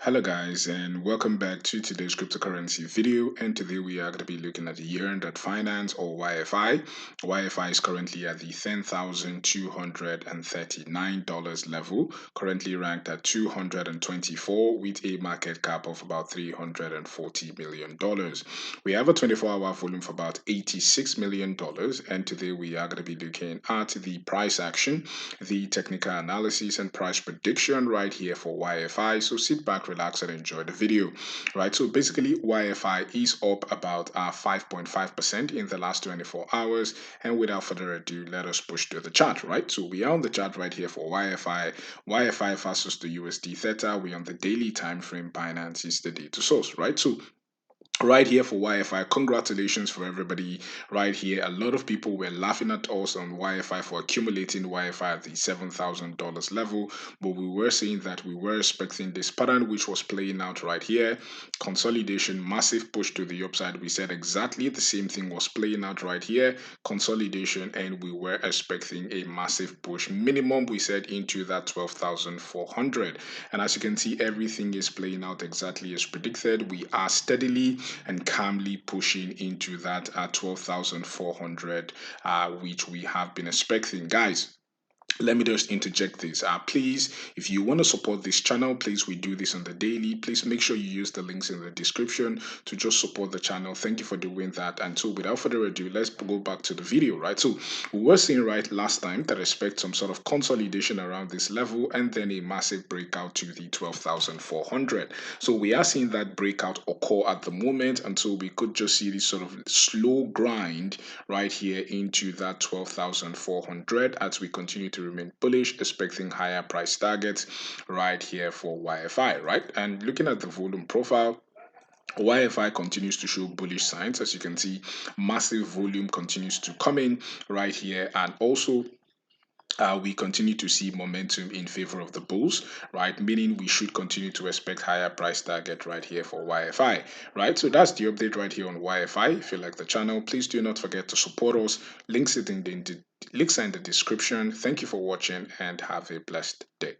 Hello guys, and welcome back to today's cryptocurrency video. And today we are going to be looking at the YEARN.finance or YFI. YFI is currently at the $10,239 level, currently ranked at 224 with a market cap of about $340 million. We have a 24-hour volume for about $86 million, and today we are going to be looking at the price action, the technical analysis, and price prediction right here for YFI. So sit back, relax, and enjoy the video. Right. So basically, YFI is up about 5.5% in the last 24 hours. And without further ado, let us push to the chart. Right. So we are on the chart right here for YFI. YFI versus the USD Theta. We on the daily time frame. Binance is the data source. Right. So right here for YFI, congratulations for everybody right here. A lot of people were laughing at us on YFI for accumulating YFI at the $7,000 level, but we were saying that we were expecting this pattern which was playing out right here. Consolidation, massive push to the upside. We said exactly the same thing was playing out right here. Consolidation, and we were expecting a massive push. Minimum, we said, into that 12,400. And as you can see, everything is playing out exactly as predicted. We are steadily and calmly pushing into that 12,400, which we have been expecting. Guys, let me just interject this. Please, if you want to support this channel, please, we do this on the daily. Please make sure you use the links in the description to just support the channel. Thank you for doing that. And so without further ado, let's go back to the video, right? So we were seeing right last time that expect some sort of consolidation around this level and then a massive breakout to the 12,400. So we are seeing that breakout occur at the moment. And so we could just see this sort of slow grind right here into that 12,400 as we continue to remain bullish, expecting higher price targets right here for YFI, right? And looking at the volume profile, YFI continues to show bullish signs. As you can see, massive volume continues to come in right here, and also we continue to see momentum in favor of the bulls, right? Meaning we should continue to expect higher price target right here for YFI, right? So that's the update right here on YFI. If you like the channel, please do not forget to support us. Links are in the description. Thank you for watching and have a blessed day.